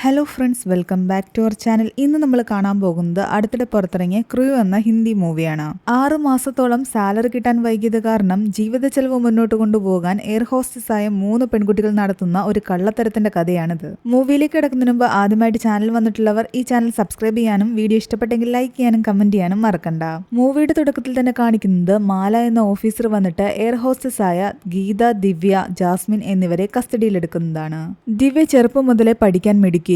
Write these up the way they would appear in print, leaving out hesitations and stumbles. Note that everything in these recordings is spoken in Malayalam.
Hello friends, welcome back to our channel. ഇന്ന് നമ്മൾ കാണാൻ പോകുന്നത് അടുത്തിടെ പുറത്തിറങ്ങിയ ക്രൂ എന്ന ഹിന്ദി മൂവിയാണ്. 6 മാസത്തോളം സാലറി കിട്ടാൻ വൈകിയത് കാരണം ജീവിത ചെലവ് മുന്നോട്ട് കൊണ്ടുപോകാൻ എയർ ഹോസ്റ്റസ് ആയ 3 പെൺകുട്ടികൾ നടത്തുന്ന ഒരു കള്ളത്തരത്തിന്റെ കഥയാണിത്. മൂവിയിലേക്ക് കിടക്കുന്നതിന് മുമ്പ് ആദ്യമായിട്ട് ചാനൽ വന്നിട്ടുള്ളവർ ഈ ചാനൽ സബ്സ്ക്രൈബ് ചെയ്യാനും വീഡിയോ ഇഷ്ടപ്പെട്ടെങ്കിൽ ലൈക്ക് ചെയ്യാനും കമന്റ് ചെയ്യാനും മറക്കണ്ട. മൂവിയുടെ തുടക്കത്തിൽ തന്നെ കാണിക്കുന്നത് മാല എന്ന ഓഫീസർ വന്നിട്ട് എയർ ഹോസ്റ്റസ് ആയ ഗീത, ദിവ്യ, ജാസ്മിൻ എന്നിവരെ കസ്റ്റഡിയിലെടുക്കുന്നതാണ്. ദിവ്യ ചെറുപ്പം മുതലേ പഠിക്കാൻ മിടുക്കി.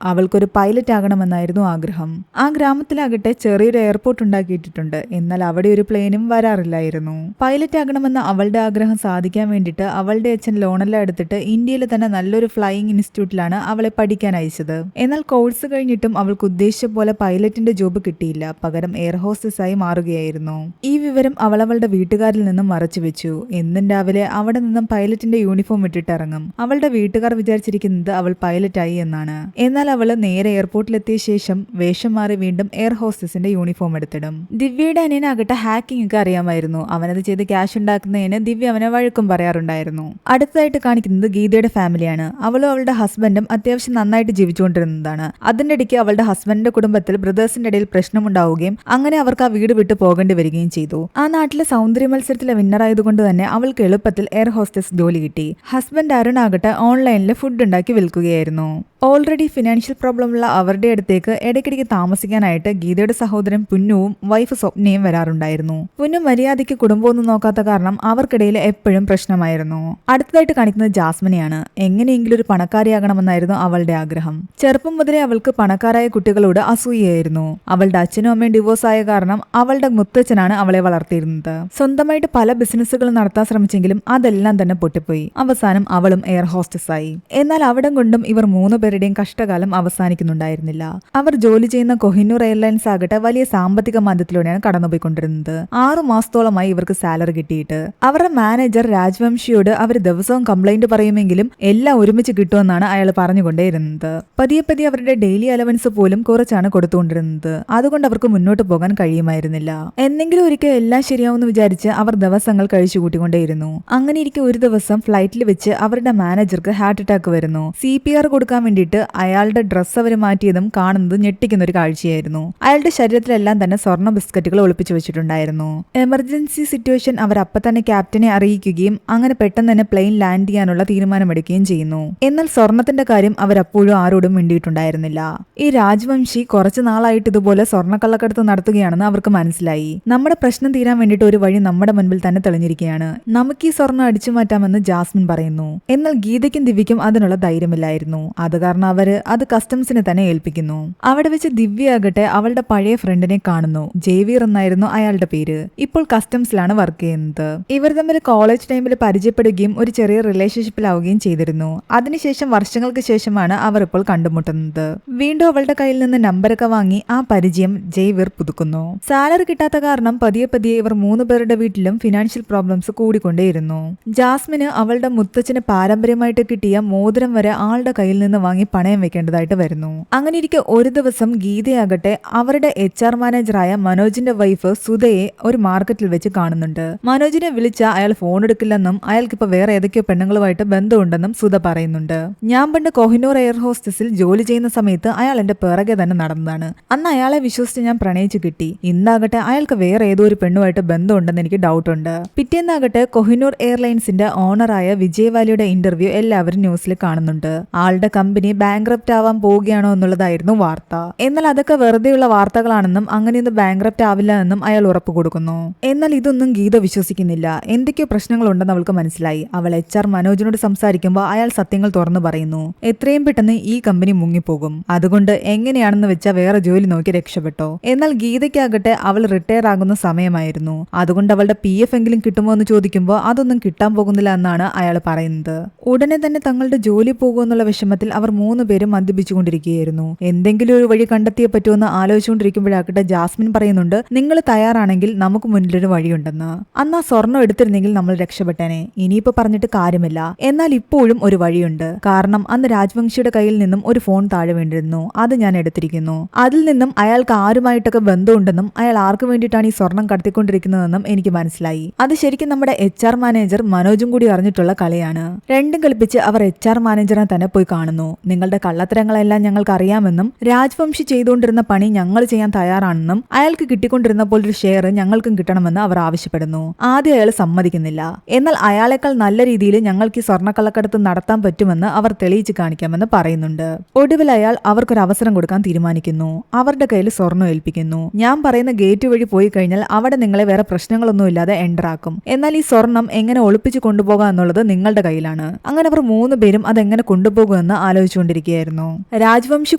അവൾക്കൊരു പൈലറ്റ് ആകണമെന്നായിരുന്നു ആഗ്രഹം. ആ ഗ്രാമത്തിലാകട്ടെ ചെറിയൊരു എയർപോർട്ട് ഉണ്ടാക്കിയിട്ടുണ്ട്. എന്നാൽ അവിടെ ഒരു പ്ലെയിനും വരാറില്ലായിരുന്നു. പൈലറ്റ് ആകണമെന്ന അവളുടെ ആഗ്രഹം സാധിക്കാൻ വേണ്ടിയിട്ട് അവളുടെ അച്ഛൻ ലോണെല്ലാം എടുത്തിട്ട് ഇന്ത്യയിൽ തന്നെ നല്ലൊരു ഫ്ലൈയിങ് ഇൻസ്റ്റിറ്റ്യൂട്ടിലാണ് അവളെ പഠിക്കാൻ അയച്ചത്. എന്നാൽ കോഴ്സ് കഴിഞ്ഞിട്ടും അവൾക്ക് ഉദ്ദേശിച്ച പോലെ പൈലറ്റിന്റെ ജോബ് കിട്ടിയില്ല. പകരം എയർ ഹോസ്റ്റസ് ആയി മാറുകയായിരുന്നു. ഈ വിവരം അവളുടെ വീട്ടുകാരിൽ നിന്നും മറച്ചു വെച്ചു. എന്നും രാവിലെ അവിടെ നിന്നും പൈലറ്റിന്റെ യൂണിഫോം ഇട്ടിട്ടിറങ്ങും. അവളുടെ വീട്ടുകാർ വിചാരിച്ചിരിക്കുന്നത് അവൾ പൈലറ്റായി എന്നാണ്. എന്നാൽ അവള് നേരെ എയർപോർട്ടിലെത്തിയ ശേഷം വേഷം മാറി വീണ്ടും എയർ ഹോസ്റ്റസിന്റെ യൂണിഫോം എടുത്തിടും. ദിവ്യയുടെ അനിയനാകട്ടെ ഹാക്കിംഗ് ഒക്കെ അറിയാമായിരുന്നു. അവനത് ചെയ്ത് ക്യാഷ് ഉണ്ടാക്കുന്നതിന് ദിവ്യ അവനെ വഴക്കും പറയാറുണ്ടായിരുന്നു. അടുത്തതായിട്ട് കാണിക്കുന്നത് ഗീതയുടെ ഫാമിലിയാണ്. അവളും അവളുടെ ഹസ്ബൻഡും അത്യാവശ്യം നന്നായിട്ട് ജീവിച്ചുകൊണ്ടിരുന്നതാണ്. അതിന്റെ ഇടയ്ക്ക് അവളുടെ ഹസ്ബൻഡിന്റെ കുടുംബത്തിൽ ബ്രദേഴ്സിന്റെ ഇടയിൽ പ്രശ്നമുണ്ടാവുകയും അങ്ങനെ അവർക്ക് ആ വീട് വിട്ട് പോകേണ്ടി വരികയും ചെയ്തു. ആ നാട്ടിലെ സൗന്ദര്യ മത്സരത്തിലെ വിന്നറായതുകൊണ്ട് തന്നെ അവൾക്ക് എളുപ്പത്തിൽ എയർ ഹോസ്റ്റസ് ജോലി കിട്ടി. ഹസ്ബൻഡ് അരുൺ ആകട്ടെ ഓൺലൈനിൽ ഫുഡ് ഉണ്ടാക്കി വിൽക്കുകയായിരുന്നു. ഓൾറെഡി ഫിനാൻഷ്യൽ പ്രോബ്ലം ഉള്ള അവരുടെ അടുത്തേക്ക് ഇടയ്ക്കിടയ്ക്ക് താമസിക്കാനായിട്ട് ഗീതയുടെ സഹോദരൻ പുന്നുവും വൈഫ് സ്വപ്നയും വരാറുണ്ടായിരുന്നു. പുന്നു മര്യാദയ്ക്ക് കുടുംബമൊന്നും നോക്കാത്ത കാരണം അവർക്കിടയിൽ എപ്പോഴും പ്രശ്നമായിരുന്നു. അടുത്തതായിട്ട് കാണിക്കുന്നത് ജാസ്മിനെയാണ്. എങ്ങനെയെങ്കിലും ഒരു പണക്കാരിയാകണമെന്നായിരുന്നു അവളുടെ ആഗ്രഹം. ചെറുപ്പം മുതലേ അവൾക്ക് പണക്കാരായ കുട്ടികളോട് അസൂയായിരുന്നു. അവളുടെ അച്ഛനും അമ്മയും ഡിവോഴ്സ് ആയ കാരണം അവളുടെ മുത്തച്ഛനാണ് അവളെ വളർത്തിയിരുന്നത്. സ്വന്തമായിട്ട് പല ബിസിനസ്സുകൾ നടത്താൻ ശ്രമിച്ചെങ്കിലും അതെല്ലാം തന്നെ പൊട്ടിപ്പോയി. അവസാനം അവളും എയർ ഹോസ്റ്റസ് ആയി. എന്നാൽ അവിടം കൊണ്ടും ഇവർ 3 പേരുടെയും കഷ്ടകാലം അവസാനിക്കുന്നുണ്ടായിരുന്നില്ല. അവർ ജോലി ചെയ്യുന്ന കൊഹിനൂർ എയർലൈൻസ് ആകട്ടെ വലിയ സാമ്പത്തിക മാന്ദ്യത്തിലൂടെയാണ് കടന്നുപോയിക്കൊണ്ടിരുന്നത്. 6 മാസത്തോളമായി ഇവർക്ക് സാലറി കിട്ടിയിട്ട്. അവരുടെ മാനേജർ രാജ്വംശിയോട് അവർ ദിവസവും കംപ്ലൈന്റ് പറയുമെങ്കിലും എല്ലാം ഒരുമിച്ച് കിട്ടുമെന്നാണ് അയാൾ പറഞ്ഞുകൊണ്ടേയിരുന്നത്. പതിയെ പതിയെ അവരുടെ ഡെയിലി അലവൻസ് പോലും കുറച്ചാണ് കൊടുത്തുകൊണ്ടിരുന്നത്. അതുകൊണ്ട് അവർക്ക് മുന്നോട്ട് പോകാൻ കഴിയുമായിരുന്നില്ല. എന്തെങ്കിലും ഒരിക്കൽ എല്ലാം ശരിയാവുമെന്ന് വിചാരിച്ച് അവർ ദിവസങ്ങൾ കഴിച്ചു കൂട്ടിക്കൊണ്ടേയിരുന്നു. അങ്ങനെ ഇരിക്കെ ഒരു ദിവസം ഫ്ലൈറ്റിൽ വെച്ച് അവരുടെ മാനേജർക്ക് ഹാർട്ട് അറ്റാക്ക് വരുന്നു. CPR കൊടുക്കാൻ വേണ്ടിയിട്ട് അയാളുടെ ഡ്രസ്സ് അവർ മാറ്റിയതും കാണുന്നത് ഞെട്ടിക്കുന്ന ഒരു കാഴ്ചയായിരുന്നു. അയാളുടെ ശരീരത്തിലെല്ലാം തന്നെ സ്വർണ്ണ ബിസ്ക്കറ്റുകൾ ഒളിപ്പിച്ചു വെച്ചിട്ടുണ്ടായിരുന്നു. എമർജൻസി സിറ്റുവേഷൻ അവർ അപ്പം തന്നെ ക്യാപ്റ്റനെ അറിയിക്കുകയും അങ്ങനെ പെട്ടെന്ന് തന്നെ പ്ലെയിൻ ലാൻഡ് ചെയ്യാനുള്ള തീരുമാനമെടുക്കുകയും ചെയ്യുന്നു. എന്നാൽ സ്വർണത്തിന്റെ കാര്യം അവരപ്പോഴും ആരോടും മിണ്ടിയിട്ടുണ്ടായിരുന്നില്ല. ഈ രാജ്വംശി കുറച്ചു നാളായിട്ട് ഇതുപോലെ സ്വർണ്ണക്കള്ളക്കടത്ത് നടത്തുകയാണെന്ന് അവർക്ക് മനസ്സിലായി. നമ്മുടെ പ്രശ്നം തീരാൻ വേണ്ടിയിട്ട് ഒരു വഴി നമ്മുടെ മുൻപിൽ തന്നെ തെളിഞ്ഞിരിക്കുകയാണ്. നമുക്ക് ഈ സ്വർണ്ണം അടിച്ചു മാറ്റാമെന്ന് ജാസ്മിൻ പറയുന്നു. എന്നാൽ ഗീതയ്ക്കും ദിവ്യയ്ക്കും അതിനുള്ള ധൈര്യമില്ലായിരുന്നു. അത് കാരണം അവര് അത് കസ്റ്റംസിനെ തന്നെ ഏൽപ്പിക്കുന്നു. അവിടെ വെച്ച് ദിവ്യ ആകട്ടെ അവളുടെ പഴയ ഫ്രണ്ടിനെ കാണുന്നു. ജേവീർ എന്നായിരുന്നു അയാളുടെ പേര്. ഇപ്പോൾ കസ്റ്റംസിലാണ് വർക്ക് ചെയ്യുന്നത്. ഇവർ തമ്മിൽ കോളേജ് ടൈമിൽ പരിചയപ്പെടുകയും ഒരു ചെറിയ റിലേഷൻഷിപ്പിലാവുകയും ചെയ്തിരുന്നു. അതിനുശേഷം വർഷങ്ങൾക്ക് ശേഷമാണ് അവർ ഇപ്പോൾ കണ്ടുമുട്ടുന്നത്. വീണ്ടും അവളുടെ കയ്യിൽ നിന്ന് നമ്പരൊക്കെ വാങ്ങി ആ പരിചയം ജേവീർ പുതുക്കുന്നു. സാലറി കിട്ടാത്ത കാരണം പതിയെ പതിയെ ഇവർ 3 പേരുടെ വീട്ടിലും ഫിനാൻഷ്യൽ പ്രോബ്ലംസ് കൂടിക്കൊണ്ടേയിരുന്നു. ജാസ്മിന് അവളുടെ മുത്തച്ഛന് പാരമ്പര്യമായിട്ട് കിട്ടിയ മോതിരം വരെ ആളുടെ കയ്യിൽ നിന്ന് വാങ്ങി പണയം വെക്കേണ്ടതായിട്ട് വരുന്നു. അങ്ങനെ ഇരിക്കെ ഒരു ദിവസം ഗീതയാകട്ടെ അവരുടെ HR മാനേജറായ മനോജിന്റെ വൈഫ് സുധയെ ഒരു മാർക്കറ്റിൽ വെച്ച് കാണുന്നുണ്ട്. മനോജിനെ വിളിച്ച അയാൾ ഫോൺ എടുക്കില്ലെന്നും അയാൾക്കിപ്പോ വേറെ ഏതൊക്കെയോ പെണ്ണുങ്ങളുമായിട്ട് ബന്ധമുണ്ടെന്നും സുധ പറയുന്നുണ്ട്. ഞാൻ പണ്ട് കൊഹിനൂർ എയർ ഹോസ്റ്റസിൽ ജോലി ചെയ്യുന്ന സമയത്ത് അയാൾ എന്റെ പിറകെ തന്നെ നടന്നതാണ്. അന്ന് അയാളെ വിശ്വസിച്ച് ഞാൻ പ്രണയിച്ചു കിട്ടി. ഇന്നാകട്ടെ അയാൾക്ക് വേറെ ഏതോ ഒരു പെണ്ണുമായിട്ട് ബന്ധമുണ്ടെന്ന് എനിക്ക് ഡൗട്ട് ഉണ്ട്. പിറ്റേന്നാകട്ടെ കൊഹിനൂർ എയർലൈൻസിന്റെ ഓണറായ വിജയവാലിയുടെ ഇന്റർവ്യൂ എല്ലാവരും ന്യൂസിൽ കാണുന്നുണ്ട്. ആളുടെ കമ്പനി ബാങ്ക്രപ്റ്റ് ആവാൻ പോവുകയാണോ എന്നുള്ളതായിരുന്നു വാർത്ത. എന്നാൽ അതൊക്കെ വെറുതെയുള്ള വാർത്തകളാണെന്നും അങ്ങനെയൊന്നും ബാങ്ക്രപ്റ്റ് ആവില്ല എന്നും അയാൾ ഉറപ്പ് കൊടുക്കുന്നു. എന്നാൽ ഇതൊന്നും ഗീത വിശ്വസിക്കുന്നില്ല. എന്തൊക്കെയോ പ്രശ്നങ്ങളുണ്ടെന്ന് അവൾക്ക് മനസ്സിലായി. അവൾ HR മനോജിനോട് സംസാരിക്കുമ്പോൾ അയാൾ സത്യങ്ങൾ തുറന്നു പറയുന്നു. എത്രയും പെട്ടെന്ന് ഈ കമ്പനി മുങ്ങിപ്പോകും. അതുകൊണ്ട് എങ്ങനെയാണെന്ന് വെച്ചാൽ വേറെ ജോലി നോക്കി രക്ഷപ്പെട്ടോ. എന്നാൽ ഗീതയ്ക്കാകട്ടെ അവൾ റിട്ടയർ ആകുന്ന സമയമായിരുന്നു. അതുകൊണ്ട് അവളുടെ PF എങ്കിലും കിട്ടുമോ എന്ന് ചോദിക്കുമ്പോൾ അതൊന്നും കിട്ടാൻ പോകുന്നില്ല എന്നാണ് അയാൾ പറയുന്നത്. ഉടനെ തന്നെ തങ്ങളുടെ ജോലി പോകുമെന്നുള്ള വിഷമത്തിൽ അവർ 3 പേരും മദ്യപിച്ചുകൊണ്ടിരിക്കുകയായിരുന്നു. എന്തെങ്കിലും ഒരു വഴി കണ്ടെത്തിയേ പറ്റുമെന്ന് ആലോചിച്ചുകൊണ്ടിരിക്കുമ്പോഴാകട്ടെ ജാസ്മിൻ പറയുന്നുണ്ട്, നിങ്ങൾ തയ്യാറാണെങ്കിൽ നമുക്ക് മുന്നിലൊരു വഴിയുണ്ടെന്ന്. അന്ന് ആ സ്വർണ്ണം എടുത്തിരുന്നെങ്കിൽ നമ്മൾ രക്ഷപ്പെട്ടേനെ. ഇനിയിപ്പോ പറഞ്ഞിട്ട് കാര്യമില്ല. എന്നാൽ ഇപ്പോഴും ഒരു വഴിയുണ്ട്. കാരണം അന്ന് രാജ്വംശിയുടെ കയ്യിൽ നിന്നും ഒരു ഫോൺ താഴെ വീണ്ടിരുന്നു. അത് ഞാൻ എടുത്തിരിക്കുന്നു. അതിൽ നിന്നും അയാൾക്ക് ആരുമായിട്ടൊക്കെ ബന്ധമുണ്ടെന്നും അയാൾ ആർക്ക് വേണ്ടിയിട്ടാണ് ഈ സ്വർണം കടത്തിക്കൊണ്ടിരിക്കുന്നതെന്നും എനിക്ക് മനസ്സിലായി. അത് ശരിക്കും നമ്മുടെ HR മാനേജർ മനോജും കൂടി അറിഞ്ഞിട്ടുള്ള കളിയാണ്. രണ്ടും കളിപ്പിച്ച് അവർ HR മാനേജറിനെ തന്നെ പോയി കാണുന്നു. നിങ്ങളുടെ കള്ളത്തരങ്ങളെല്ലാം ഞങ്ങൾക്ക് അറിയാമെന്നും രാജ്വംശി ചെയ്തുകൊണ്ടിരുന്ന പണി ഞങ്ങൾ ചെയ്യാൻ തയ്യാറാണെന്നും അയാൾക്ക് കിട്ടിക്കൊണ്ടിരുന്നപ്പോൾ ഒരു ഷെയർ ഞങ്ങൾക്കും കിട്ടണമെന്ന് അവർ ആവശ്യപ്പെടുന്നു. ആദ്യം അയാൾ സമ്മതിക്കുന്നില്ല. എന്നാൽ അയാളെക്കാൾ നല്ല രീതിയിൽ ഞങ്ങൾക്ക് ഈ സ്വർണ്ണക്കള്ളക്കടത്ത് നടത്താൻ പറ്റുമെന്ന് അവർ തെളിയിച്ച് കാണിക്കാമെന്ന് പറയുന്നുണ്ട്. ഒടുവിൽ അയാൾ അവർക്കൊരു അവസരം കൊടുക്കാൻ തീരുമാനിക്കുന്നു. അവരുടെ കയ്യിൽ സ്വർണ്ണം ഏൽപ്പിക്കുന്നു. ഞാൻ പറയുന്ന ഗേറ്റ് വഴി പോയി കഴിഞ്ഞാൽ അവിടെ നിങ്ങളെ വേറെ പ്രശ്നങ്ങളൊന്നുമില്ലാതെ എൻ്റർ ആക്കും. എന്നാൽ ഈ സ്വർണം എങ്ങനെ ഒളിപ്പിച്ച് കൊണ്ടുപോകാം എന്നുള്ളത് നിങ്ങളുടെ കയ്യിലാണ്. അങ്ങനെ അവർ 3 പേരും അതെങ്ങനെ കൊണ്ടുപോകുമെന്ന് ആലോചിച്ചുകൊണ്ടിരിക്കുകയായിരുന്നു. രാജ്വംശി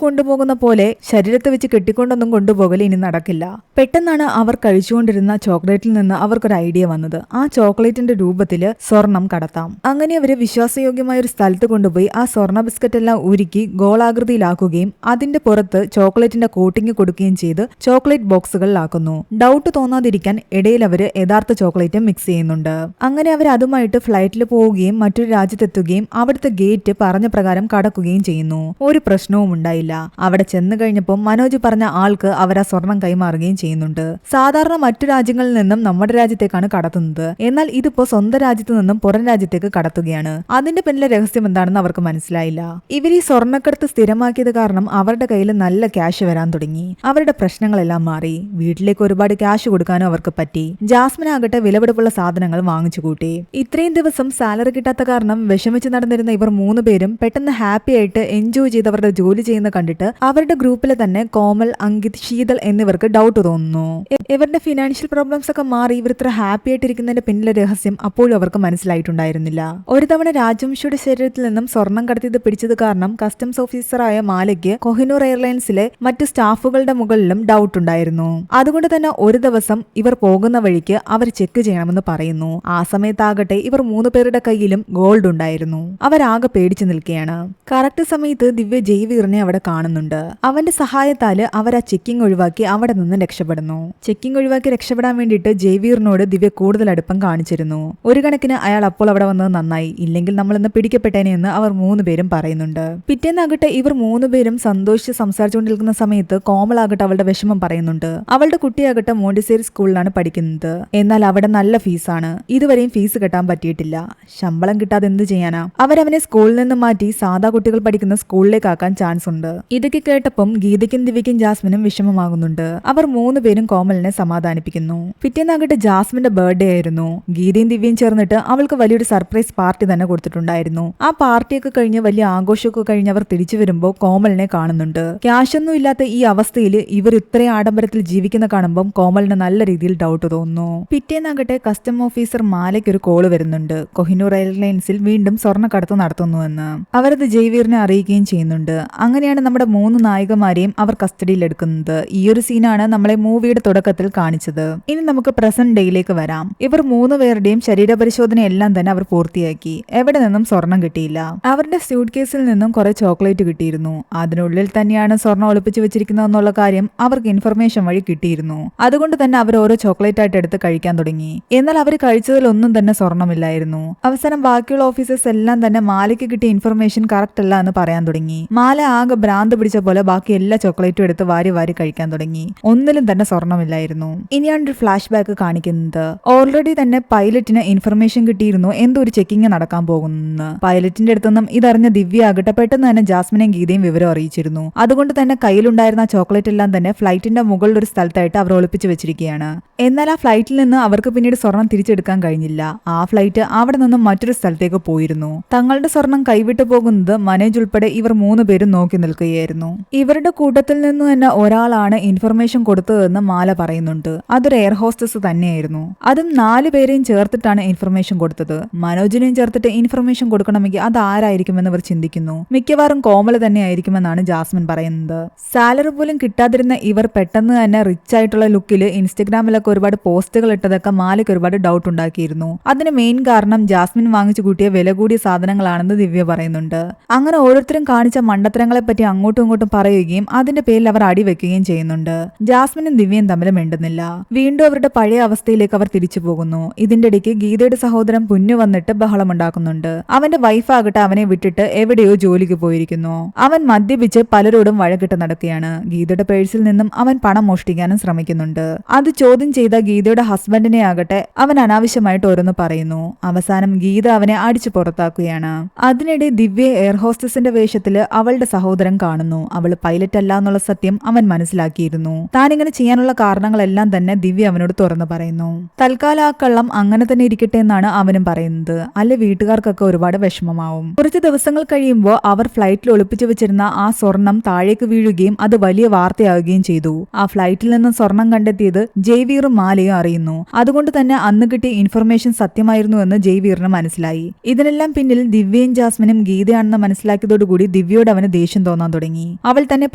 കൊണ്ടുപോകുന്ന പോലെ ശരീരത്തെ വെച്ച് കെട്ടിക്കൊണ്ടൊന്നും കൊണ്ടുപോകൽ ഇനി നടക്കില്ല. പെട്ടെന്നാണ് അവർ കഴിച്ചുകൊണ്ടിരുന്ന ചോക്ലേറ്റിൽ നിന്ന് അവർക്കൊരു ഐഡിയ വന്നത്. ആ ചോക്ലേറ്റിന്റെ രൂപത്തില് സ്വർണം കടത്താം. അങ്ങനെ അവര് വിശ്വാസയോഗ്യമായ ഒരു സ്ഥലത്ത് കൊണ്ടുപോയി ആ സ്വർണ്ണ ബിസ്ക്കറ്റ് എല്ലാം ഉരുക്കി ഗോളാകൃതിയിലാക്കുകയും അതിന്റെ പുറത്ത് ചോക്ലേറ്റിന്റെ കോട്ടിങ് കൊടുക്കുകയും ചെയ്ത് ചോക്ലേറ്റ് ബോക്സുകളിലാക്കുന്നു. ഡൗട്ട് തോന്നാതിരിക്കാൻ ഇടയിൽ അവര് യഥാർത്ഥ ചോക്ലേറ്റ് മിക്സ് ചെയ്യുന്നുണ്ട്. അങ്ങനെ അവർ അതുമായിട്ട് ഫ്ലൈറ്റിൽ പോവുകയും മറ്റൊരു രാജ്യത്തെത്തുകയും അവിടുത്തെ ഗേറ്റ് പറഞ്ഞ പ്രകാരം കടക്കുകയും ചെയ്യുന്നു. ഒരു പ്രശ്നവും ഉണ്ടായില്ല. അവിടെ ചെന്ന് കഴിഞ്ഞപ്പോൾ മനോജ് പറഞ്ഞ ആൾക്ക് അവർ ആ സ്വർണം കൈമാറുകയും ചെയ്യുന്നുണ്ട്. സാധാരണ മറ്റു രാജ്യങ്ങളിൽ നിന്നും നമ്മുടെ രാജ്യത്തേക്കാണ് കടത്തുന്നത്. എന്നാൽ ഇതിപ്പോ സ്വന്തം രാജ്യത്ത് നിന്നും പുറം രാജ്യത്തേക്ക് കടത്തുകയാണ്. അതിന്റെ പിന്നിലെ രഹസ്യം എന്താണെന്ന് അവർക്ക് മനസ്സിലായില്ല. ഇവർ ഈ സ്വർണ്ണക്കടത്ത് സ്ഥിരമാക്കിയത് കാരണം അവരുടെ കയ്യിൽ നല്ല ക്യാഷ് വരാൻ തുടങ്ങി. അവരുടെ പ്രശ്നങ്ങളെല്ലാം മാറി. വീട്ടിലേക്ക് ഒരുപാട് ക്യാഷ് കൊടുക്കാനും അവർക്ക് പറ്റി. ജാസ്മിൻ ആകട്ടെ വിലപിടിപ്പുള്ള സാധനങ്ങൾ വാങ്ങിച്ചു കൂട്ടി. ഇത്രയും ദിവസം സാലറി കിട്ടാത്ത കാരണം വിഷമിച്ച് നടന്നിരുന്ന ഇവർ 3 പേരും പെട്ടെന്ന് ഹാപ്പി ആയിട്ട് എൻജോയ് ചെയ്ത് അവരുടെ ജോലി ചെയ്യുന്ന കണ്ടിട്ട് അവരുടെ ഗ്രൂപ്പിലെ തന്നെ കോമൽ, അങ്കിത്, ശീതൽ എന്നിവർക്ക് ഡൗട്ട് തോന്നുന്നു. ഇവരുടെ ഫിനാൻഷ്യൽ പ്രോബ്ലംസ് ഒക്കെ മാറി ഇവർ ഇത്ര ഹാപ്പി ആയിട്ടിരിക്കുന്നതിന്റെ പിന്നിലെ രഹസ്യം അപ്പോഴും അവർക്ക് മനസ്സിലായിട്ടുണ്ടായിരുന്നില്ല. ഒരു തവണ രാജവംശിയുടെ ശരീരത്തിൽ നിന്നും സ്വർണം കടത്തിയത് പിടിച്ചത് കാരണം കസ്റ്റംസ് ഓഫീസറായ മാലയ്ക്ക് കൊഹിനൂർ എയർലൈൻസിലെ മറ്റു സ്റ്റാഫുകളുടെ മുകളിലും ഡൗട്ട് ഉണ്ടായിരുന്നു. അതുകൊണ്ട് തന്നെ ഒരു ദിവസം ഇവർ പോകുന്ന വഴിക്ക് അവർ ചെക്ക് ചെയ്യണമെന്ന് പറയുന്നു. ആ സമയത്താകട്ടെ ഇവർ 3 പേരുടെ കയ്യിലും ഗോൾഡ് ഉണ്ടായിരുന്നു. അവരാകെ പേടിച്ചു നിൽക്കുകയാണ്. കറക്റ്റ് സമയത്ത് ദിവ്യ ജയ്വീറിനെ അവിടെ കാണുന്നുണ്ട്. അവന്റെ സഹായത്താല് അവർ ആ ചെക്കിംഗ് ഒഴിവാക്കി അവിടെ നിന്ന് രക്ഷപ്പെടുന്നു. ചെക്കിംഗ് ഒഴിവാക്കി രക്ഷപ്പെടാൻ വേണ്ടിയിട്ട് ജയ്വീറിനോട് ദിവ്യ കൂടുതൽ അടുപ്പം കാണിച്ചിരുന്നു. ഒരു കണക്കിന് അയാൾ അപ്പോൾ അവിടെ വന്നത് നന്നായി, ഇല്ലെങ്കിൽ നമ്മൾ ഇന്ന് പിടിക്കപ്പെട്ടേനെ എന്ന് അവർ 3 പേരും പറയുന്നുണ്ട്. പിറ്റേന്നാകട്ടെ ഇവർ 3 പേരും സന്തോഷിച്ച് സംസാരിച്ചുകൊണ്ടിരിക്കുന്ന സമയത്ത് കോമളാകട്ടെ അവളുടെ വിഷമം പറയുന്നുണ്ട്. അവളുടെ കുട്ടിയാകട്ടെ മോണ്ടിസേരി സ്കൂളിലാണ് പഠിക്കുന്നത്. എന്നാൽ അവിടെ നല്ല ഫീസാണ്. ഇതുവരെയും ഫീസ് കെട്ടാൻ പറ്റിയിട്ടില്ല. ശമ്പളം കിട്ടാതെ എന്ത് ചെയ്യാനാ? അവരവനെ സ്കൂളിൽ നിന്ന് മാറ്റി സാധാ കുട്ടികൾ പഠിക്കുന്ന സ്കൂളിലേക്ക് ആക്കാൻ ചാൻസ് ഉണ്ട്. ഇതൊക്കെ കേട്ടപ്പം ഗീതയ്ക്കും ദിവ്യയ്ക്കും ജാസ്മിനും വിഷമമാകുന്നുണ്ട്. അവർ 3 പേരും കോമലിനെ സമാധാനിപ്പിക്കുന്നു. പിറ്റേന്നാകട്ടെ ജാസ്മിന്റെ ബർത്ത്ഡേ ആയിരുന്നു. ഗീതയും ദിവ്യയും ചേർന്നിട്ട് അവൾക്ക് വലിയൊരു സർപ്രൈസ് പാർട്ടി തന്നെ കൊടുത്തിട്ടുണ്ടായിരുന്നു. ആ പാർട്ടിയൊക്കെ കഴിഞ്ഞ് വലിയ ആഘോഷമൊക്കെ കഴിഞ്ഞ് അവർ തിരിച്ചു വരുമ്പോൾ കോമലിനെ കാണുന്നുണ്ട്. ക്യാഷൊന്നും ഇല്ലാത്ത ഈ അവസ്ഥയിൽ ഇവർ ഇത്രയും ആഡംബരത്തിൽ ജീവിക്കുന്ന കാണുമ്പോൾ കോമലിന് നല്ല രീതിയിൽ ഡൗട്ട് തോന്നുന്നു. പിറ്റേന്നാകട്ടെ കസ്റ്റം ഓഫീസർ മാലയ്ക്ക് ഒരു കോള് വരുന്നുണ്ട്. കൊഹിനൂർ എയർലൈൻസിൽ വീണ്ടും സ്വർണ്ണക്കടത്ത് നടത്തുന്നുവെന്ന്. അവരത് ജയ്വീറിനെ അറിയിക്കുകയും ചെയ്യുന്നുണ്ട്. അങ്ങനെയാണ് നമ്മുടെ 3 നായികമാരെയും അവർ കസ്റ്റഡിയിൽ എടുക്കുന്നത്. ഈ ഒരു സീനാണ് നമ്മളെ മൂവിയുടെ തുടക്കത്തിൽ കാണിച്ചത്. ഇനി നമുക്ക് പ്രസന്റ് ഡേയിലേക്ക് വരാം. ഇവർ 3 പേരുടെയും ശരീരപരിശോധന എല്ലാം തന്നെ അവർ പൂർത്തിയാക്കി. എവിടെ നിന്നും സ്വർണം കിട്ടിയില്ല. അവരുടെ സ്യൂട്ട് കേസിൽ നിന്നും കുറെ ചോക്ലേറ്റ് കിട്ടിയിരുന്നു. അതിനുള്ളിൽ തന്നെയാണ് സ്വർണം ഒളിപ്പിച്ചു വെച്ചിരിക്കുന്നതെന്നുള്ള കാര്യം അവർക്ക് ഇൻഫർമേഷൻ വഴി കിട്ടിയിരുന്നു. അതുകൊണ്ട് തന്നെ അവർ ഓരോ ചോക്ലേറ്റ് ആയിട്ട് എടുത്ത് കഴിക്കാൻ തുടങ്ങി. എന്നാൽ അവർ കഴിച്ചതിലൊന്നും തന്നെ സ്വർണ്ണമില്ലായിരുന്നു. അവസാനം ബാക്കിയുള്ള ഓഫീസേഴ്സ് എല്ലാം തന്നെ മാലയ്ക്ക് കിട്ടിയ ഇൻഫർമേഷൻ കറക്റ്റ് അല്ല എന്ന് പറയാൻ തുടങ്ങി. മാല ആകെ ഭ്രാന്ത് പിടിച്ച പോലെ ബാക്കി എല്ലാ ചോക്ലേറ്റും എടുത്ത് വാരി വാരി കഴിക്കാൻ തുടങ്ങി. ഒന്നിലും തന്നെ സ്വർണ്ണമില്ലായിരുന്നു. ഇനിയാണ് ഒരു ഫ്ലാഷ് ബാക്ക് കാണിക്കുന്നത്. ഓൾറെഡി തന്നെ പൈലറ്റിന് ഇൻഫർമേഷൻ കിട്ടിയിരുന്നു എന്തോ ഒരു ചെക്കിങ് നടക്കാൻ പോകുന്നു. പൈലറ്റിന്റെ അടുത്തുനിന്നും ഇതറിഞ്ഞ ദിവ്യ ആകട്ടെ പെട്ടെന്ന് തന്നെ ജാസ്മിനെയും ഗീതയും വിവരം അറിയിച്ചിരുന്നു. അതുകൊണ്ട് തന്നെ കയ്യിലുണ്ടായിരുന്ന ചോക്ലേറ്റ് എല്ലാം തന്നെ ഫ്ലൈറ്റിന്റെ മുകളിൽ ഒരു സ്ഥലത്തായിട്ട് അവർ ഒളിപ്പിച്ചു വെച്ചിരിക്കുകയാണ്. എന്നാൽ ആ ഫ്ലൈറ്റിൽ നിന്ന് അവർക്ക് പിന്നീട് സ്വർണം തിരിച്ചെടുക്കാൻ കഴിഞ്ഞില്ല. ആ ഫ്ലൈറ്റ് അവിടെ നിന്നും മറ്റൊരു സ്ഥലത്തേക്ക് പോയിരുന്നു. തങ്ങളുടെ സ്വർണം കൈവിട്ടു പോകുന്നത് മനോജ് ഉൾപ്പെടെ ഇവർ 3 പേരും നോക്കി നിൽക്കുകയായിരുന്നു. ഇവരുടെ കൂട്ടത്തിൽ നിന്ന് തന്നെ ഒരാളാണ് ഇൻഫർമേഷൻ കൊടുത്തതെന്ന് മാല പറയുന്നുണ്ട്. അതൊരു എയർ ഹോസ്റ്റസ് തന്നെയായിരുന്നു. അതും 4 പേരെയും ചേർത്തിട്ടാണ് ഇൻഫർമേഷൻ കൊടുത്തത്. മനോജിനെയും ചേർത്തിട്ട് ഇൻഫർമേഷൻ കൊടുക്കണമെങ്കിൽ അത് ആരായിരിക്കുമെന്ന് ഇവർ ചിന്തിക്കുന്നു. മിക്കവാറും കോമള തന്നെ ആയിരിക്കുമെന്നാണ് ജാസ്മിൻ പറയുന്നത്. സാലറി പോലും കിട്ടാതിരുന്ന ഇവർ പെട്ടെന്ന് തന്നെ റിച്ച് ആയിട്ടുള്ള ലുക്കിൽ ഇൻസ്റ്റഗ്രാമിലൊക്കെ ഒരുപാട് പോസ്റ്റുകൾ ഇട്ടതൊക്കെ മാലയ്ക്ക് ഒരുപാട് ഡൗട്ട് ഉണ്ടാക്കിയിരുന്നു. അതിന് മെയിൻ കാരണം ജാസ്മിൻ വാങ്ങിച്ചു കൂട്ടിയ വില കൂടിയ സാധനങ്ങളാണെന്ന് ദിവ്യ പറയുന്നുണ്ട്. അങ്ങനെ ഓരോരുത്തരും കാണിച്ച മണ്ടത്തരങ്ങളെ പറ്റി അങ്ങോട്ടും ഇങ്ങോട്ടും പറയുകയും അതിന്റെ പേരിൽ അവർ അടിവെക്കുകയും ചെയ്യുന്നുണ്ട്. ജാസ്മിനും ദിവ്യയും തമ്മിൽ മിണ്ടുന്നില്ല. വീണ്ടും അവരുടെ പഴയ അവസ്ഥയിലേക്ക് അവർ തിരിച്ചു പോകുന്നു. ഇതിന്റെ ഇടയ്ക്ക് ഗീതയുടെ സഹോദരൻ പുന്നു വന്നിട്ട് ബഹളമുണ്ടാക്കുന്നുണ്ട്. അവന്റെ വൈഫാകട്ടെ അവനെ വിട്ടിട്ട് എവിടെയോ ജോലിക്ക് പോയിരിക്കുന്നു. അവൻ മദ്യപിച്ച് പലരോടും വഴക്കിട്ട് നടക്കുകയാണ്. ഗീതയുടെ പേഴ്സിൽ നിന്നും അവൻ പണം മോഷ്ടിക്കാനും ശ്രമിക്കുന്നുണ്ട്. അത് ചോദ്യം ചെയ്ത ഗീതയുടെ ഹസ്ബൻഡിനെ ആകട്ടെ അവൻ അനാവശ്യമായിട്ട് ഓരോന്ന് പറയുന്നു. അവസാനം ഗീത അവനെ അടിച്ചു പുറത്താക്കുകയാണ്. അതിനിടെ ദിവ്യ എയർ ഹോസ്റ്റസ് സ്റ്റ്യൂവട്ടസിന്റെ വേഷത്തില് അവളുടെ സഹോദരൻ കാണുന്നു. അവള് പൈലറ്റ് അല്ല എന്നുള്ള സത്യം അവൻ മനസ്സിലാക്കിയിരുന്നു. താനിങ്ങനെ ചെയ്യാനുള്ള കാരണങ്ങളെല്ലാം തന്നെ ദിവ്യ അവനോട് തുറന്നു പറയുന്നു. തൽക്കാലം ആ കള്ളം അങ്ങനെ തന്നെ ഇരിക്കട്ടെ എന്നാണ് അവനും പറയുന്നത്. അല്ലെ വീട്ടുകാർക്കൊക്കെ ഒരുപാട് വിഷമമാവും. കുറച്ച് ദിവസങ്ങൾ കഴിയുമ്പോൾ അവർ ഫ്ലൈറ്റിൽ ഒളിപ്പിച്ചു വെച്ചിരുന്ന ആ സ്വർണം താഴേക്ക് വീഴുകയും അത് വലിയ വാർത്തയാവുകയും ചെയ്തു. ആ ഫ്ലൈറ്റിൽ നിന്നും സ്വർണം കണ്ടെത്തിയത് ജയ്വീറും മാലയും അറിയുന്നു. അതുകൊണ്ട് തന്നെ അന്ന് കിട്ടിയ ഇൻഫർമേഷൻ സത്യമായിരുന്നു എന്ന് ജയ്വീറിന് മനസ്സിലായി. ഇതിനെല്ലാം പിന്നിൽ ദിവ്യയും ജാസ്മിനും ഗീതയാണെന്ന് മനസ്സിലാക്കിയതോടുകൂടി ദിവ്യയോട് അവന് ദേഷ്യം തോന്നാൻ തുടങ്ങി. അവൾ തന്നെ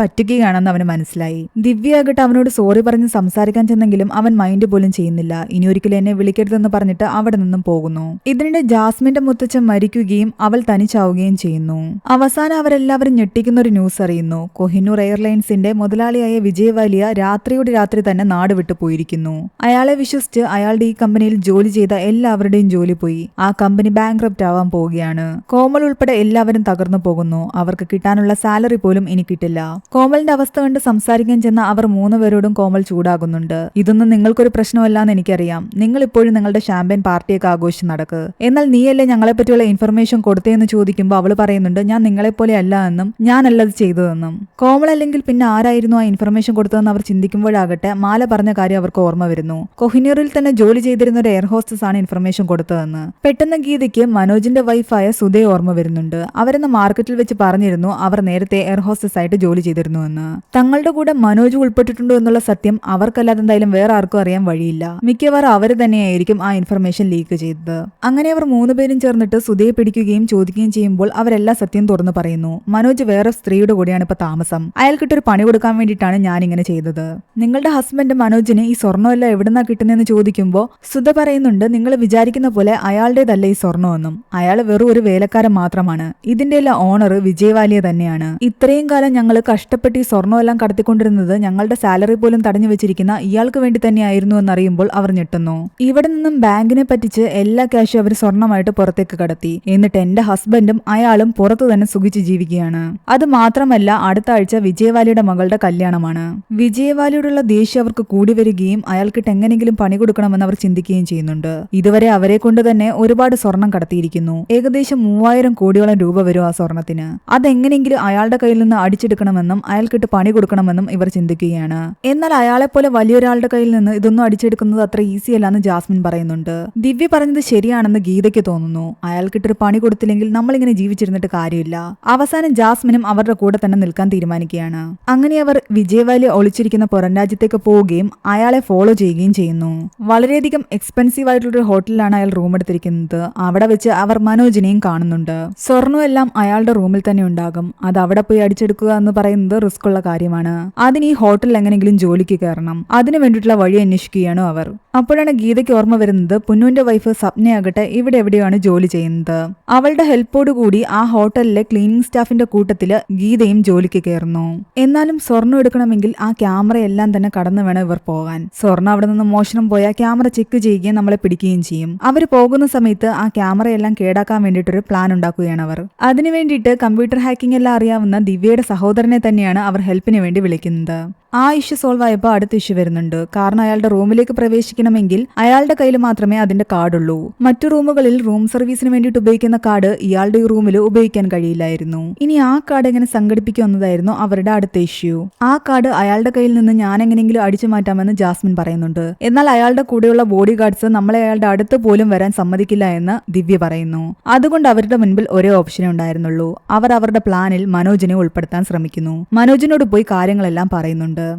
പറ്റുകയാണെന്ന് അവന് മനസ്സിലായി. ദിവ്യയാകട്ടെ അവനോട് സോറി പറഞ്ഞ് സംസാരിക്കാൻ ചെന്നെങ്കിലും അവൻ മൈൻഡ് പോലും ചെയ്യുന്നില്ല. ഇനി ഒരിക്കലും എന്നെ വിളിക്കരുതെന്ന് പറഞ്ഞിട്ട് അവിടെ നിന്നും പോകുന്നു. ഇതിനിടെ ജാസ്മിന്റെ മുത്തച്ഛൻ മരിക്കുകയും അവൾ തനിച്ചാവുകയും ചെയ്യുന്നു. അവസാനം അവരെല്ലാവരും ഞെട്ടിക്കുന്ന ഒരു ന്യൂസ് അറിയുന്നു. കൊഹിനൂർ എയർലൈൻസിന്റെ മുതലാളിയായ വിജയ് വാലിയ രാത്രിയോട് രാത്രി തന്നെ നാട് വിട്ടു പോയിരിക്കുന്നു. അയാളെ വിശ്വസിച്ച് അയാളുടെ ഈ കമ്പനിയിൽ ജോലി ചെയ്ത എല്ലാവരുടെയും ജോലി പോയി. ആ കമ്പനി ബാങ്ക്രപ്റ്റ് ആവാൻ പോവുകയാണ്. കോമൾ ഉൾപ്പെടെ എല്ലാവരും തകർന്നു പോകുന്നു. അവർക്ക് കിട്ടാനുള്ള സാലറി പോലും ഇനി കിട്ടില്ല. കോമളിന്റെ അവസ്ഥ കണ്ട് സംസാരിക്കാൻ ചെന്ന അവർ 3 പേരോടും കോമൾ ചൂടാകുന്നുണ്ട്. ഇതൊന്നും നിങ്ങൾക്കൊരു പ്രശ്നമല്ലാന്ന് എനിക്കറിയാം. നിങ്ങൾ ഇപ്പോഴും നിങ്ങളുടെ ഷാമ്പയിൻ പാർട്ടിയൊക്കെ ആഘോഷിച്ച് നടക്ക്. എന്നാൽ നീയല്ലേ ഞങ്ങളെ പറ്റിയുള്ള ഇൻഫർമേഷൻ കൊടുത്തേന്ന് ചോദിക്കുമ്പോൾ അവള് പറയുന്നുണ്ട് ഞാൻ നിങ്ങളെപ്പോലെ അല്ല എന്നും ഞാനല്ലത് ചെയ്തതെന്നും. കോമൾ അല്ലെങ്കിൽ പിന്നെ ആരായിരുന്നു ആ ഇൻഫർമേഷൻ കൊടുത്തതെന്ന് അവർ ചിന്തിക്കുമ്പോഴാകട്ടെ മാല പറഞ്ഞ കാര്യം അവർക്ക് ഓർമ്മ വരുന്നു. കൊഹിനൂറിൽ തന്നെ ജോലി ചെയ്തിരുന്ന ഒരു എയർ ഹോസ്റ്റസ് ആണ് ഇൻഫർമേഷൻ കൊടുത്തതെന്ന്. പെട്ടെന്ന് ഗീതയ്ക്ക് മനോജിന്റെ വൈഫായ സുധയെ ഓർമ്മ വരുന്നുണ്ട്. അവരെന്ന് മാർക്കറ്റിൽ വെച്ച് പറഞ്ഞിരുന്നു അവർ നേരത്തെ എയർ ഹോസ്റ്റസ് ആയിട്ട് ജോലി ചെയ്തിരുന്നുവെന്ന്. തങ്ങളുടെ കൂടെ മനോജ് ഉൾപ്പെട്ടിട്ടുണ്ടോ എന്നുള്ള സത്യം അവർക്കല്ലാതെ എന്തായാലും വേറെ ആർക്കും അറിയാൻ വഴിയില്ല. മിക്കവാറും അവര് തന്നെയായിരിക്കും ആ ഇൻഫർമേഷൻ ലീക്ക് ചെയ്തത്. അങ്ങനെ അവർ 3 പേരും ചേർന്നിട്ട് സുധയെ പിടിക്കുകയും ചോദിക്കുകയും ചെയ്യുമ്പോൾ അവരെല്ലാ സത്യം തുറന്നു പറയുന്നു. മനോജ് വേറെ സ്ത്രീയുടെ കൂടെയാണ് ഇപ്പൊ താമസം. അയാൾക്കിട്ടൊരു പണി കൊടുക്കാൻ വേണ്ടിയിട്ടാണ് ഞാൻ ഇങ്ങനെ ചെയ്തത്. നിങ്ങളുടെ ഹസ്ബൻഡ് മനോജിന് ഈ സ്വർണ്ണമെല്ലാം എവിടുന്നാ കിട്ടുന്നതെന്ന് ചോദിക്കുമ്പോൾ സുധ പറയുന്നുണ്ട് നിങ്ങൾ വിചാരിക്കുന്ന പോലെ അയാളുടേതല്ല ഈ സ്വർണ്ണമെന്നും. അയാൾ വെറും ഒരു വേലക്കാരൻ മാത്രമാണ്. ഇതിന്റെ എല്ലാം ഓണർ വിജയ് വാലിയ തന്നെയാണ്. ഇത്രയും കാലം ഞങ്ങൾ കഷ്ടപ്പെട്ട് ഈ സ്വർണ്ണമെല്ലാം കടത്തിക്കൊണ്ടിരുന്നത് ഞങ്ങളുടെ സാലറി പോലും തടഞ്ഞു വെച്ചിരിക്കുന്ന ഇയാൾക്ക് വേണ്ടി തന്നെയായിരുന്നു എന്നറിയുമ്പോൾ അവർ ഞെട്ടുന്നു. ഇവിടെ നിന്നും ബാങ്കിനെ പറ്റിച്ച് എല്ലാ ക്യാഷും അവർ സ്വർണ്ണമായിട്ട് പുറത്തേക്ക് കടത്തി. എന്നിട്ട് എന്റെ ഹസ്ബൻഡും അയാളും പുറത്തു തന്നെ സുഖിച്ച് ജീവിക്കുകയാണ്. അത് മാത്രമല്ല അടുത്ത ആഴ്ച വിജയവാലിയുടെ മകളുടെ കല്യാണമാണ്. വിജയവാലിയോടുള്ള ദേഷ്യം അവർക്ക് കൂടി വരികയും അയാൾക്കിട്ട് എങ്ങനെങ്കിലും പണി കൊടുക്കണമെന്ന് അവർ ചിന്തിക്കുകയും ചെയ്യുന്നുണ്ട്. ഇതുവരെ അവരെ കൊണ്ട് തന്നെ ഒരുപാട് സ്വർണം കടത്തിയിരിക്കുന്നു. ഏകദേശം 3000 കോടിയോളം രൂപ വരും ആ സ്വർണത്തിന്. അതെങ്ങനെയെങ്കിലും അയാളുടെ കയ്യിൽ നിന്ന് അടിച്ചെടുക്കണമെന്നും അയാൾക്കിട്ട് പണി കൊടുക്കണമെന്നും ഇവർ ചിന്തിക്കുകയാണ്. എന്നാൽ അയാളെപ്പോലെ വലിയൊരാളുടെ കയ്യിൽ നിന്ന് ഇതൊന്നും അടിച്ചെടുക്കുന്നത് അത്ര ഈസി അല്ലാന്ന് ജാസ്മിൻ പറയുന്നുണ്ട്. ദിവ്യ പറഞ്ഞത് ശരിയാണെന്ന് ഗീതയ്ക്ക് തോന്നുന്നു. അയാൾക്കിട്ടൊരു പണി കൊടുത്തില്ലെങ്കിൽ നമ്മളിങ്ങനെ ജീവിച്ചിരുന്നിട്ട് കാര്യമില്ല. അവസാനം ജാസ്മിനും അവരുടെ കൂടെ തന്നെ നിൽക്കാൻ തീരുമാനിക്കുകയാണ്. അങ്ങനെ അവർ വിജയവാലി ഒളിച്ചിരിക്കുന്ന പുറം രാജ്യത്തേക്ക് പോവുകയും അയാളെ ഫോളോ ചെയ്യുകയും ചെയ്യുന്നു. വളരെയധികം എക്സ്പെൻസീവ് ആയിട്ടുള്ളൊരു ഹോട്ടലിലാണ് അയാൾ റൂം എടുത്തിരിക്കുന്നത്. അവിടെ വെച്ച് അവർ മനോജിനെയും കാണുന്നുണ്ട്. സ്വർണ്ണമെല്ലാം അയാളുടെ റൂമിൽ തന്നെ ഉണ്ടാകും. അത് അവിടെ പോയി അടിച്ചെടുക്കുക എന്ന് പറയുന്നത് റിസ്ക് ഉള്ള കാര്യമാണ്. അതിന് ഈ ഹോട്ടലിൽ എങ്ങനെയെങ്കിലും ജോലിക്ക് കയറണം. അതിനു വേണ്ടിയിട്ടുള്ള വഴി അന്വേഷിക്കുകയാണ് അവർ. അപ്പോഴാണ് ഗീതയ്ക്ക് ഓർമ്മ വരുന്നത് പുന്നുവിന്റെ വൈഫ് സപ്നയാകട്ടെ ഇവിടെ എവിടെയാണ് ജോലി ചെയ്യുന്നത്. അവളുടെ ഹെൽപ്പോടുകൂടി ആ ഹോട്ടലിലെ ക്ലീനിങ് സ്റ്റാഫിന്റെ കൂട്ടത്തില് ഗീതയും ജോലിക്ക് കയറുന്നു. എന്നാലും സ്വർണ്ണം എടുക്കണമെങ്കിൽ ആ ക്യാമറ എല്ലാം തന്നെ കടന്നു വേണം ഇവർ പോകാൻ. സ്വർണ്ണം അവിടെ നിന്ന് മോഷണം പോയാൽ ക്യാമറ ചെക്ക് ചെയ്യുകയും നമ്മളെ പിടിക്കുകയും ചെയ്യും. അവർ പോകുന്ന സമയത്ത് ആ ക്യാമറ എല്ലാം കേടാക്കാൻ വേണ്ടിയിട്ടൊരു പ്ലാൻ ഉണ്ടാക്കുകയാണ് അവർ. അതിനു വേണ്ടിയിട്ട് കമ്പ്യൂട്ടർ ഹാക്കിംഗ് എല്ലാം അറിയാവുന്ന ദിവ്യയുടെ സഹോദരനെ തന്നെയാണ് അവർ ഹെൽപ്പിന് വേണ്ടി വിളിക്കുന്നത്. ആ ഇഷ്യൂ സോൾവ് ആയപ്പോൾ അടുത്ത ഇഷ്യൂ വരുന്നുണ്ട്. കാരണം അയാളുടെ റൂമിലേക്ക് പ്രവേശിക്കണമെങ്കിൽ അയാളുടെ കയ്യിൽ മാത്രമേ അതിന്റെ കാർഡുള്ളൂ. മറ്റു റൂമുകളിൽ റൂം സർവീസിന് വേണ്ടിയിട്ട് ഉപയോഗിക്കുന്ന കാർഡ് ഇയാളുടെ റൂമിൽ ഉപയോഗിക്കാൻ കഴിയില്ലായിരുന്നു. ഇനി ആ കാർഡ് എങ്ങനെ സംഘടിപ്പിക്കുമെന്നതായിരുന്നു അവരുടെ അടുത്ത ഇഷ്യൂ. ആ കാർഡ് അയാളുടെ കയ്യിൽ നിന്ന് ഞാൻ എങ്ങനെയെങ്കിലും അടിച്ചു മാറ്റാമെന്ന് ജാസ്മിൻ പറയുന്നുണ്ട്. എന്നാൽ അയാളുടെ കൂടെയുള്ള ബോഡി ഗാർഡ്സ് നമ്മളെ അയാളുടെ അടുത്ത് പോലും വരാൻ സമ്മതിക്കില്ല എന്ന് ദിവ്യ പറയുന്നു. അതുകൊണ്ട് അവരുടെ മുൻപിൽ ഒരേ ഓപ്ഷനേ ഉണ്ടായിരുന്നുള്ളൂ. അവർ അവരുടെ പ്ലാനിൽ മനോജിനെ ഉൾപ്പെടുത്താൻ ശ്രമിക്കുന്നു. മനോജിനോട് പോയി കാര്യങ്ങളെല്ലാം പറയുന്നുണ്ട്.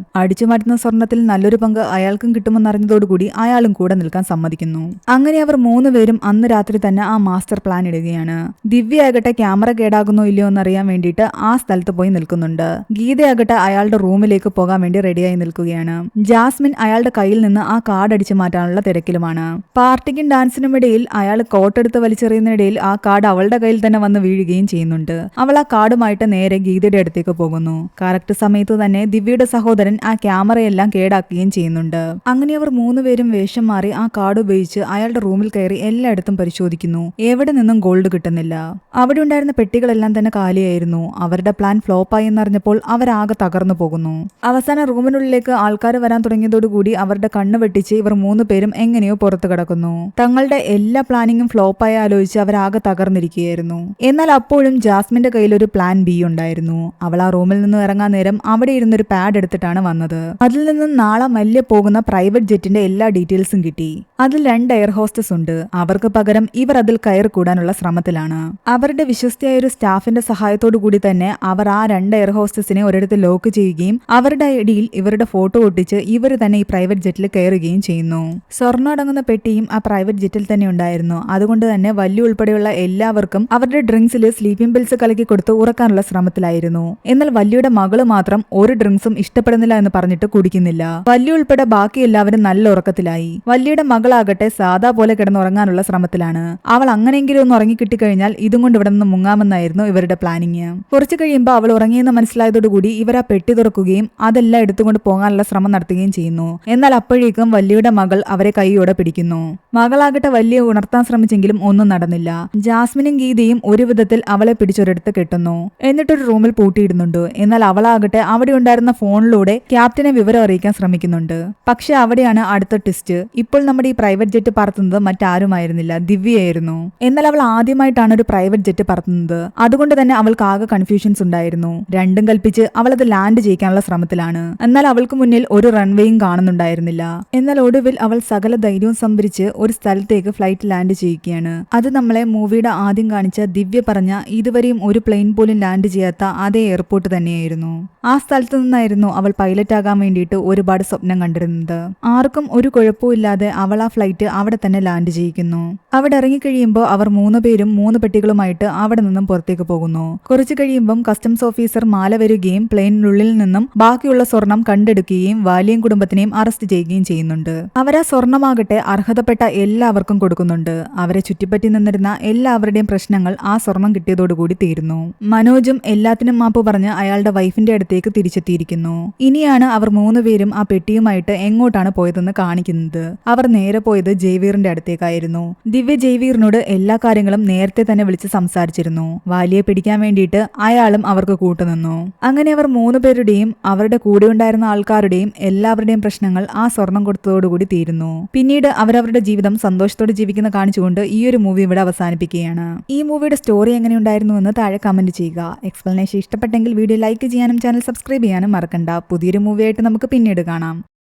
അടിച്ചു മാറ്റുന്ന സ്വർണത്തിൽ നല്ലൊരു പങ്ക് അയാൾക്കും കിട്ടുമെന്നറിഞ്ഞതോടുകൂടി അയാളും കൂടെ നിൽക്കാൻ സമ്മതിക്കുന്നു. അങ്ങനെ അവർ 3 പേരും അന്ന് രാത്രി തന്നെ ആ മാസ്റ്റർ പ്ലാൻ ഇടുകയാണ്. ദിവ്യയാകട്ടെ ക്യാമറ കേടാകുന്നോ ഇല്ലയോ എന്നറിയാൻ വേണ്ടിയിട്ട് ആ സ്ഥലത്ത് പോയി നിൽക്കുന്നുണ്ട്. ഗീതയാകട്ടെ അയാളുടെ റൂമിലേക്ക് പോകാൻ വേണ്ടി റെഡിയായി നിൽക്കുകയാണ്. ജാസ്മിൻ അയാളുടെ കയ്യിൽ നിന്ന് ആ കാർഡ് അടിച്ചു മാറ്റാനുള്ള തിരക്കിലുമാണ്. പാർട്ടിക്കും ഡാൻസിനും ഇടയിൽ അയാൾ കോട്ടെടുത്ത് വലിച്ചെറിയുന്നതിനിടയിൽ ആ കാർഡ് അവളുടെ കയ്യിൽ തന്നെ വന്ന് വീഴുകയും ചെയ്യുന്നുണ്ട്. അവൾ ആ കാർഡുമായിട്ട് നേരെ ഗീതയുടെ അടുത്തേക്ക് പോകുന്നു. കറക്റ്റ് സമയത്ത് തന്നെ ദിവ്യയുടെ സഹോദരൻ ആ ക്യാമറയെല്ലാം കേടാക്കുകയും ചെയ്യുന്നുണ്ട്. അങ്ങനെ അവർ 3 പേരും എല്ലാവരും വേഷം മാറി ആ കാർഡ് ഉപയോഗിച്ച് അയാളുടെ റൂമിൽ കയറി എല്ലായിടത്തും പരിശോധിക്കുന്നു. എവിടെ നിന്നും ഗോൾഡ് കിട്ടുന്നില്ല. അവിടെ ഉണ്ടായിരുന്ന പെട്ടികളെല്ലാം തന്നെ കാലിയായിരുന്നു. അവരുടെ പ്ലാൻ ഫ്ലോപ്പായി എന്നറിഞ്ഞപ്പോൾ അവരാകെ തകർന്നു പോകുന്നു. അവസാനം റൂമിനുള്ളിലേക്ക് ആൾക്കാർ വരാൻ തുടങ്ങിയതോടുകൂടി അവരുടെ കണ്ണ് വെട്ടിച്ച് ഇവർ 3 പേരും എങ്ങനെയോ പുറത്തു കിടക്കുന്നു. തങ്ങളുടെ എല്ലാ പ്ലാനിങ്ങും ഫ്ലോപ്പായി ആലോചിച്ച് അവരാകെ തകർന്നിരിക്കുകയായിരുന്നു. എന്നാൽ അപ്പോഴും ജാസ്മിന്റെ കയ്യിൽ ഒരു പ്ലാൻ ബി ഉണ്ടായിരുന്നു. അവൾ ആ റൂമിൽ നിന്ന് ഇറങ്ങാൻ നേരം അവിടെ ഇരുന്നൊരു പാഡ് എടുത്തിട്ടാണ് വന്നത്. അതിൽ നിന്നും നാളെ മല്യ പോകുന്ന പ്രൈവറ്റ് ജെറ്റിന്റെ എല്ലാ ഡീറ്റെയിൽസും കിട്ടി. അതിൽ 2 എയർ ഹോസ്റ്റസ് ഉണ്ട്. അവർക്ക് പകരം ഇവർ അതിൽ കയറി കൂടാനുള്ള ശ്രമത്തിലാണ്. അവരുടെ വിശ്വസ്തയായ ഒരു സ്റ്റാഫിന്റെ സഹായത്തോടു കൂടി തന്നെ അവർ ആ 2 എയർ ഹോസ്റ്റസിനെ ഒരിടത്ത് ലോക്ക് ചെയ്യുകയും അവരുടെ ഐഡിയിൽ ഇവരുടെ ഫോട്ടോ ഒട്ടിച്ച് ഇവർ തന്നെ ഈ പ്രൈവറ്റ് ജെറ്റിൽ കയറുകയും ചെയ്യുന്നു. സ്വർണ്ണം അടങ്ങുന്ന പെട്ടിയും ആ പ്രൈവറ്റ് ജെറ്റിൽ തന്നെ ഉണ്ടായിരുന്നു. അതുകൊണ്ട് തന്നെ വല്യ ഉൾപ്പെടെയുള്ള എല്ലാവർക്കും അവരുടെ ഡ്രിങ്ക്സിൽ സ്ലീപ്പിംഗ് പിൽസ് കലക്കി കൊടുത്ത് ഉറക്കാനുള്ള ശ്രമത്തിലായിരുന്നു. എന്നാൽ വല്യയുടെ മകള് മാത്രം ഒരു ഡ്രിങ്ക്സും ഇഷ്ടപ്പെടുന്നില്ല എന്ന് പറഞ്ഞിട്ട് കുടിക്കുന്നില്ല. വല്യ ഉൾപ്പെടെ ബാക്കി എല്ലാവരും നല്ല ഉറക്കത്തിലായി. വല്യയുടെ മകളാകട്ടെ സാധാ പോലെ കിടന്നുറങ്ങാനുള്ള ശ്രമത്തിലാണ്. അവൾ അങ്ങനെയെങ്കിലും ഒന്ന് ഉറങ്ങി കിട്ടിക്കഴിഞ്ഞാൽ ഇതും കൊണ്ട് ഇവിടെ നിന്ന് മുങ്ങാമെന്നായിരുന്നു ഇവരുടെ പ്ലാനിങ്. കുറച്ചു കഴിയുമ്പോൾ അവൾ ഉറങ്ങിയെന്ന് മനസ്സിലായതോടുകൂടി ഇവർ ആ പെട്ടി തുറക്കുകയും അതെല്ലാം എടുത്തുകൊണ്ട് പോകാനുള്ള ശ്രമം നടത്തുകയും ചെയ്യുന്നു. എന്നാൽ അപ്പോഴേക്കും വല്യയുടെ മകൾ അവരെ കൈയോടെ പിടിക്കുന്നു. മകളാകട്ടെ വല്യ ഉണർത്താൻ ശ്രമിച്ചെങ്കിലും ഒന്നും നടന്നില്ല. ജാസ്മിനും ഗീതയും ഒരു വിധത്തിൽ അവളെ പിടിച്ചൊരിടത്ത് കെട്ടുന്നു. എന്നിട്ടൊരു റൂമിൽ പൂട്ടിയിടുന്നുണ്ട്. എന്നാൽ അവളാകട്ടെ അവിടെ ഉണ്ടായിരുന്ന ഫോണിലൂടെ ക്യാപ്റ്റനെ വിവരം അറിയിക്കാൻ ശ്രമിക്കുന്നുണ്ട്. പക്ഷെ അവിടെയാണ് അടുത്ത ട്വിസ്റ്റ്. ഇപ്പോൾ നമ്മുടെ ഈ പ്രൈവറ്റ് ജെറ്റ് പറത്തുന്നത് മറ്റാരുമായിരുന്നില്ല, ദിവ്യയായിരുന്നു. എന്നാൽ അവൾ ആദ്യമായിട്ടാണ് ഒരു പ്രൈവറ്റ് ജെറ്റ് പറത്തുന്നത്. അതുകൊണ്ട് തന്നെ അവൾക്ക് ആകെ കൺഫ്യൂഷൻസ് ഉണ്ടായിരുന്നു. രണ്ടും കൽപ്പിച്ച് അവൾ അത് ലാൻഡ് ചെയ്യിക്കാനുള്ള ശ്രമത്തിലാണ്. എന്നാൽ അവൾക്ക് മുന്നിൽ ഒരു റൺവേയും കാണുന്നുണ്ടായിരുന്നില്ല. എന്നാൽ ഒടുവിൽ അവൾ സകല ധൈര്യവും സംഭരിച്ച് ഒരു സ്ഥലത്തേക്ക് ഫ്ലൈറ്റ് ലാൻഡ് ചെയ്യുകയാണ്. അത് നമ്മളെ മൂവിയുടെ ആദ്യം കാണിച്ച ദിവ്യ പറഞ്ഞ ഇതുവരെയും ഒരു പ്ലെയിൻ പോലും ലാൻഡ് ചെയ്യാത്ത അതേ എയർപോർട്ട് തന്നെയായിരുന്നു. ആ സ്ഥലത്തു നിന്നായിരുന്നു അവൾ പൈലറ്റ് ആകാൻ വേണ്ടിയിട്ട് ഒരുപാട് സ്വപ്നം കണ്ടിരുന്നത്. ആർക്കും ഒരു കുഴപ്പമില്ലാതെ അവൾ ആ ഫ്ലൈറ്റ് അവിടെ തന്നെ ലാൻഡ് ചെയ്യിക്കുന്നു. അവിടെ ഇറങ്ങിക്കഴിയുമ്പോൾ അവർ 3 പേരും 3 പെട്ടികളുമായിട്ട് അവിടെ നിന്നും പുറത്തേക്ക് പോകുന്നു. കുറച്ചു കഴിയുമ്പം കസ്റ്റംസ് ഓഫീസർ മാല വരികയും പ്ലെയിനിനുള്ളിൽ നിന്നും ബാക്കിയുള്ള സ്വർണം കണ്ടെടുക്കുകയും വാലിയൻ കുടുംബത്തിനെയും അറസ്റ്റ് ചെയ്യുകയും ചെയ്യുന്നുണ്ട്. അവരാ സ്വർണമാകട്ടെ അർഹതപ്പെട്ട എല്ലാവർക്കും കൊടുക്കുന്നുണ്ട്. അവരെ ചുറ്റിപ്പറ്റി നിന്നിരുന്ന എല്ലാവരുടെയും പ്രശ്നങ്ങൾ ആ സ്വർണം കിട്ടിയതോടുകൂടി തീരുന്നു. മനോജും എല്ലാത്തിനും മാപ്പ് പറഞ്ഞ് അയാളുടെ വൈഫിന്റെ അടുത്തേക്ക് തിരിച്ചെത്തിയിരിക്കുന്നു. ഇനിയാണ് അവർ 3 പേരും ആ പെട്ടിയുമായിട്ട് എങ്ങോട്ടാണ് പോയതെന്ന് കാണിക്കുന്നത്. അവർ നേരെ പോയത് ജയ്വീറിന്റെ അടുത്തേക്കായിരുന്നു. ദിവ്യ ജയ്വീറിനോട് എല്ലാ കാര്യങ്ങളും നേരത്തെ തന്നെ വിളിച്ച് സംസാരിച്ചിരുന്നു. വാലിയെ പിടിക്കാൻ വേണ്ടിയിട്ട് അയാളും അവർക്ക് കൂട്ടുനിന്നു. അങ്ങനെ അവർ 3 പേരുടെയും അവരുടെ കൂടെ ഉണ്ടായിരുന്ന ആൾക്കാരുടെയും എല്ലാവരുടെയും പ്രശ്നങ്ങൾ ആ സ്വർണം കൊടുത്തതോടുകൂടി തീരുന്നു. പിന്നീട് അവരവരുടെ ജീവിതം സന്തോഷത്തോടെ ജീവിക്കുന്ന കാണിച്ചുകൊണ്ട് ഈ ഒരു മൂവി ഇവിടെ അവസാനിപ്പിക്കുകയാണ്. ഈ മൂവിയുടെ സ്റ്റോറി എങ്ങനെയുണ്ടായിരുന്നു എന്ന് താഴെ കമന്റ് ചെയ്യുക. എക്സ്പ്ലനേഷൻ ഇഷ്ടപ്പെട്ടെങ്കിൽ വീഡിയോ ലൈക്ക് ചെയ്യാനും ചാനൽ സബ്സ്ക്രൈബ് ചെയ്യാനും മറക്കണ്ട. പുതിയൊരു മൂവിയായിട്ട് നമുക്ക് പിന്നീട് കാണാം.